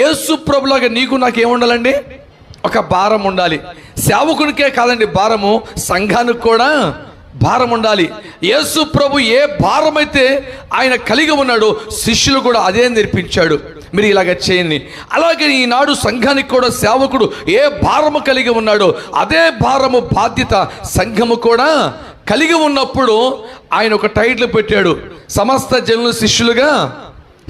యేసు ప్రభులాగా నీకు నాకు ఏముండాలండి? ఒక భారం ఉండాలి. సేవకునికే కాదండి భారము, సంఘానికి కూడా భారం ఉండాలి. యేసు ప్రభు ఏ భారం అయితే ఆయన కలిగి ఉన్నాడో శిష్యులు కూడా అదే నేర్పించాడు, మీరు ఇలాగ చేయండి. అలాగే ఈనాడు సంఘానికి కూడా సేవకుడు ఏ భారము కలిగి ఉన్నాడో అదే భారము బాధ్యత సంఘము కూడా కలిగి ఉన్నప్పుడు ఆయన ఒక టైటిల్ పెట్టాడు, సమస్త జనులు శిష్యులుగా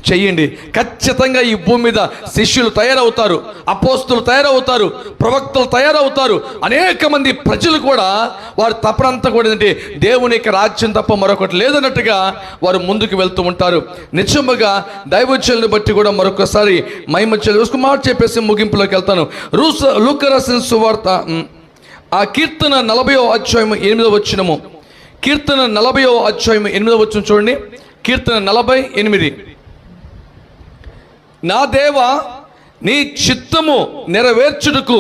చెయ్యండి. ఖచ్చితంగా ఈ భూమి మీద శిష్యులు తయారవుతారు, అపోస్తులు తయారవుతారు, ప్రవక్తలు తయారవుతారు. అనేక మంది ప్రజలు కూడా వారు తపనంతా కూడా ఏంటంటే దేవుని యొక్క రాజ్యం తప్ప మరొకటి లేదన్నట్టుగా వారు ముందుకు వెళ్తూ ఉంటారు. నిజముగా దైవజనులను బట్టి కూడా మరొకసారి మహిమ ఒక మాట చెప్పేసి ముగింపులోకి వెళ్తాను. లూకా రాసిన సువార్త ఆ కీర్తన 40వ అధ్యాయం 8వ వచనము, కీర్తన 40వ అధ్యాయం 8వ వచనం చూడండి. కీర్తన 48, నా దేవా నీ చిత్తము నెరవేర్చుటకు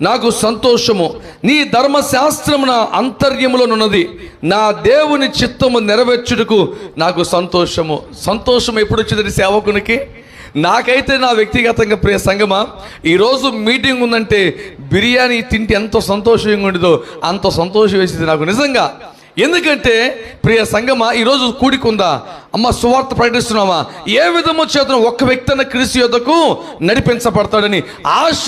నాకు సంతోషము, నీ ధర్మశాస్త్రము నా అంతర్యములోనున్నది. నా దేవుని చిత్తము నెరవేర్చుటకు నాకు సంతోషము. సంతోషం ఎప్పుడు వచ్చిందండి సేవకునికి? నాకైతే నా వ్యక్తిగతంగా ప్రియ సంగమా, ఈరోజు మీటింగ్ ఉందంటే బిర్యానీ తింటే ఎంత సంతోషంగా ఉండదో అంత సంతోషం వేసింది నాకు నిజంగా. ఎందుకంటే ప్రియ సంగమా, ఈరోజు కూడికుందా అమ్మ, సువార్త ప్రకటిస్తున్నామా, ఏ విధము చేతను ఒక్క వ్యక్తి అన్న క్రీస్తు యొద్దకు నడిపించబడతాడని ఆశ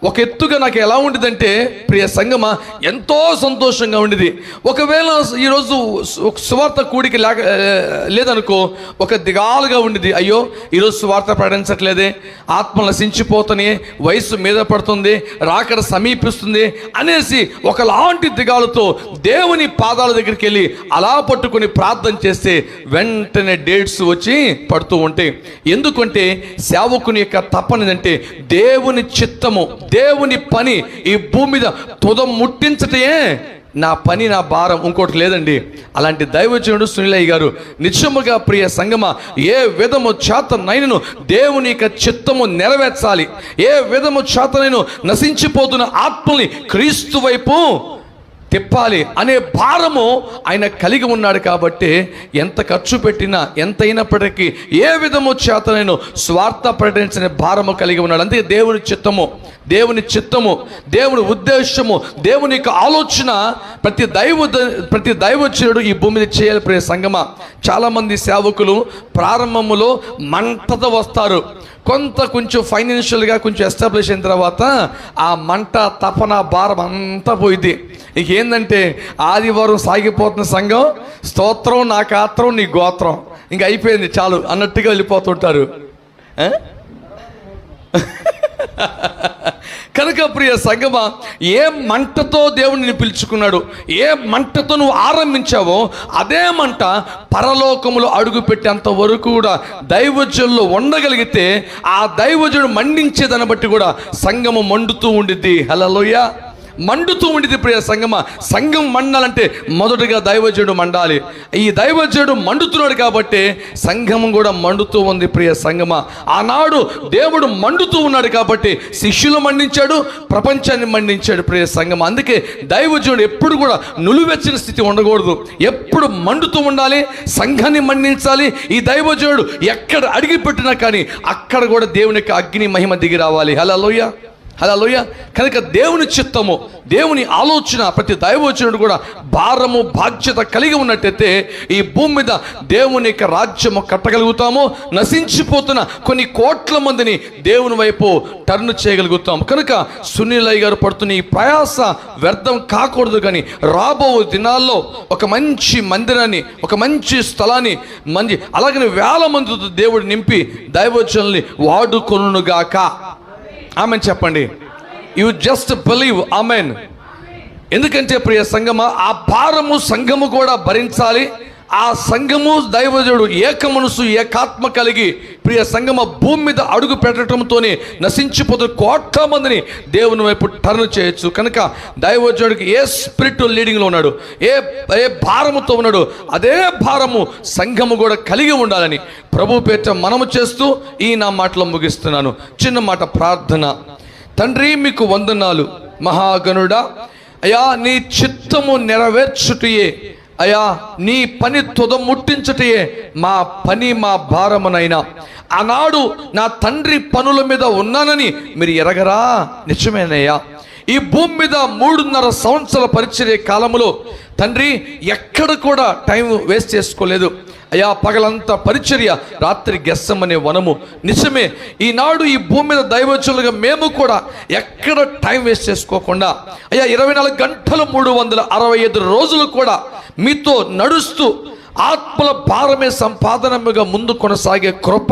ఒక ఎత్తుగా నాకు ఎలా ఉండేదంటే ప్రియ సంగమా, ఎంతో సంతోషంగా ఉండేది. ఒకవేళ ఈరోజు సువార్త కూడికి లేదనుకో ఒక దిగాలుగా ఉండేది, అయ్యో ఈరోజు సువార్త ప్రకటించట్లేదే, ఆత్మ నశించిపోతానే, వయసు మీద పడుతుంది, రాకడ సమీపిస్తుంది అనేసి ఒకలాంటి దిగాలతో దేవుని పాదాల దగ్గరికి వెళ్ళి అలా పట్టుకుని ప్రార్థన చేస్తే వెంటనే డేట్స్ వచ్చి పడుతూ ఉంటాయి. ఎందుకంటే సేవకుని యొక్క తపనేదంటే దేవుని చిత్తము, దేవుని పని ఈ భూమి మీద తుదం ముట్టించటే నా పని, నా భారం, ఇంకోటి లేదండి. అలాంటి దైవజనుడు సునీలయ్య గారు నిజముగా ప్రియ సంగమ, ఏ విధము చేతనైనను దేవుని యొక్క చిత్తము నెరవేర్చాలి, ఏ విధము చేతనైనా నశించిపోతున్న ఆత్మల్ని క్రీస్తు వైపు తిప్పాలి అనే భారము ఆయన కలిగి ఉన్నాడు. కాబట్టి ఎంత ఖర్చు పెట్టినా ఎంత అయినప్పటికీ ఏ విధము చేతనైనా స్వార్థ ప్రకటించిన భారము కలిగి ఉన్నాడు. అందుకే దేవుని చిత్తము, దేవుని చిత్తము, దేవుని ఉద్దేశము, దేవుని యొక్క ఆలోచన ప్రతి దైవజనుడు ఈ భూమి మీద చేయాలి. ప్రియ సంగమ, చాలామంది సేవకులు ప్రారంభములో మంటతో వస్తారు, కొంచెం ఫైనాన్షియల్గా కొంచెం ఎస్టాబ్లిష్ అయిన తర్వాత ఆ మంట, తపన, భారం అంతా పోయింది. ఇక ఏంటంటే ఆదివారం సాగిపోతున్న సంఘం, స్తోత్రం నా గాత్రం నీ గోత్రం, ఇంక అయిపోయింది చాలు అన్నట్టుగా వెళ్ళిపోతుంటారు. కనుక ప్రియ సంగమా, ఏ మంటతో దేవుడిని పిలుచుకున్నాడు, ఏ మంటతో నువ్వు ఆరంభించావో అదే మంట పరలోకములో అడుగు పెట్టేంత వరకు కూడా దైవజనులు ఉండగలిగితే ఆ దైవజనుడు మండించేదాన్ని బట్టి కూడా సంఘము మండుతూ ఉండిద్ది. హల్లెలూయా, మండుతూ ఉండిద్ది. ప్రియ సంగమ, సంఘం మండాలంటే మొదటగా దైవజనుడు మండాలి. ఈ దైవజనుడు మండుతున్నాడు కాబట్టి సంఘం కూడా మండుతూ ఉంది. ప్రియ సంగమ, ఆనాడు దేవుడు మండుతూ ఉన్నాడు కాబట్టి శిష్యులు మండించాడు, ప్రపంచాన్ని మండించాడు. ప్రియ సంగమ, అందుకే దైవజనుడు ఎప్పుడు కూడా నులివెచ్చని స్థితి ఉండకూడదు, ఎప్పుడు మండుతూ ఉండాలి, సంఘాన్ని మండించాలి. ఈ దైవజనుడు ఎక్కడ అడిగిపెట్టినా కానీ అక్కడ కూడా దేవుని యొక్క అగ్ని మహిమ దిగి రావాలి. హల్లెలూయా, హల్లెలూయా. కనుక దేవుని చిత్తము, దేవుని ఆలోచన ప్రతి దైవజనుడు కూడా భారము, బాధ్యత కలిగి ఉన్నట్టయితే ఈ భూమి మీద దేవుని యొక్క రాజ్యము కట్టగలుగుతాము. నశించిపోతున్న కొన్ని కోట్ల మందిని దేవుని వైపు టర్న్ చేయగలుగుతాము. కనుక సునీలయ్య గారు పడుతున్న ఈ ప్రయాస వ్యర్థం కాకూడదు. కానీ రాబో దినాల్లో ఒక మంచి మందిరాన్ని, ఒక మంచి స్థలాన్ని అలాగని వేల మందితో దేవుడు నింపి దైవజనుల్ని వాడుకొనుగాక. ఆమెన్ చెప్పండి. You just believe. ఆమెన్. ఎందుకంటే ప్రియ సంఘమా, ఆ భారము సంఘము కూడా భరించాలి. ఆ సంఘము దైవజనుడు ఏక మనసు, ఏకాత్మ కలిగి ప్రియ సంఘమ భూమి మీద అడుగు పెట్టడంతోనే నశించిపోతున్న కోట్ల మందిని దేవుని వైపు టర్న్ చేయొచ్చు. కనుక దైవజనుడికి ఏ స్పిరిట్ లీడింగ్లో ఉన్నాడు, ఏ భారముతో ఉన్నాడు, అదే భారము సంఘము కూడా కలిగి ఉండాలని ప్రభు పేట మనము చేస్తూ ఈ నా మాటలో ముగిస్తున్నాను. చిన్న మాట ప్రార్థన. తండ్రి, మీకు వందనాలు. మహాగణుడా, అయ్యా, నీ చిత్తము నెరవేర్చుటయే అయ్యా నీ పని తుదముట్టించుటే మా పని, మా భారమునైనా. ఆనాడు నా తండ్రి పనుల మీద ఉన్నానని మీరు ఎరగరా? నిజమేనయ్యా. ఈ భూమి మీద 3.5 సంవత్సరాల పరిచర్య కాలంలో తండ్రి ఎక్కడ కూడా టైం వేస్ట్ చేసుకోలేదు అయ్యా. పగలంతా పరిచర్య, రాత్రి గెస్సమనే వనము. నిజమే, ఈనాడు ఈ భూమి మీద దైవజనులుగా మేము కూడా ఎక్కడ టైం వేస్ట్ చేసుకోకుండా అయ్యా 24 గంటలు 365 రోజులు కూడా మీతో నడుస్తూ ఆత్మల భారమే సంపాదనముగా ముందు కొనసాగే కృప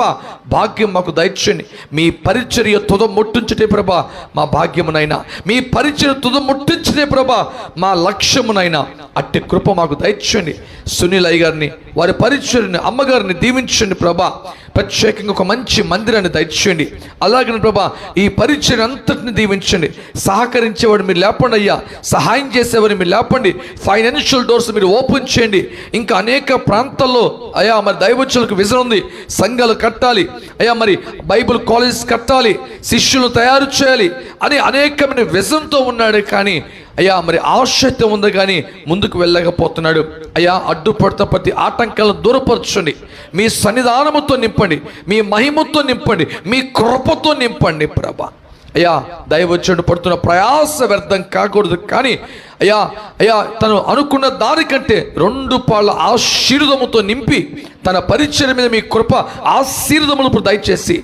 భాగ్యం మాకు దయచేయండి. మీ పరిచర్య తుదముట్టించుటే ప్రభా మా భాగ్యమునైనా, మీ పరిచర్య తుదముట్టించుటే ప్రభా మా లక్ష్యమునైనా. అట్టి కృప మాకు దయచేయండి. సునీల్ అయ్య గారిని, వారి పరిచర్యని, అమ్మగారిని దీవించండి ప్రభా. ప్రత్యేకంగా ఒక మంచి మందిరాన్ని దయచేయండి. అలాగే ప్రభా ఈ పరిచర్య అంతటిని దీవించండి. సహకరించేవాడు మీరు లేపండి అయ్యా, సహాయం చేసేవారు మీరు లేపండి. ఫైనాన్షియల్ డోర్స్ మీరు ఓపెన్ చేయండి. ఇంకా అనేక ప్రాంతాల్లో అయ్యా మరి దైవజనులకు విజన్ ఉంది, సంఘాలు కట్టాలి అయ్యా, మరి బైబిల్ కాలేజ్ కట్టాలి, శిష్యులను తయారు చేయాలి అని అనేకమైన విజన్తో ఉన్నాడు. కానీ అయ్యా మరి ఆసక్తి ఉంది కానీ ముందుకు వెళ్ళలేకపోతున్నాడు. అయ్యా అడ్డుపడుతున్న ప్రతి ఆటంకాలను దూరపరచండి. మీ సన్నిధానముతో నింపండి, మీ మహిమతో నింపండి, మీ కృపతో నింపండి ప్రభా. అయ్యా దైవజనుడు పడుతున్న ప్రయాస వ్యర్థం కాకూడదు. కానీ అయ్యా అయ్యా తను అనుకున్న దానికంటే 2 పాళ్ళ ఆశీర్వాదముతో నింపి తన పరిచర్య మీద మీ కృప ఆశీర్వాదములు దయచేసి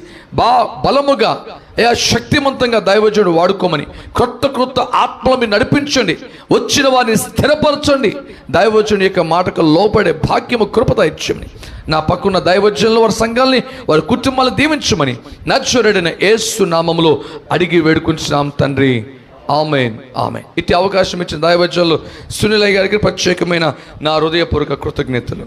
బలముగా అయ్యా శక్తివంతంగా దైవజనుడు వాడుకోమని, క్రొత్త ఆత్మల మీద నడిపించండి, వచ్చిన వారిని స్థిరపరచండి. దైవజనుడి యొక్క మాటకు లోపడే భాగ్యము కృప దయచేయమని, నా పక్కన దైవజనులు వారి సంఘాలని, వారి కుటుంబాలను దీవించమని నజరేయుడైన యేసు నామములో అడిగి వేడుకుంటున్నాం తండ్రి. ఆమేన్, ఆమేన్. ఇట్టి అవకాశం ఇచ్చిన దైవజనులు సునీల్ గారికి ప్రత్యేకమైన నా హృదయపూర్వక కృతజ్ఞతలు.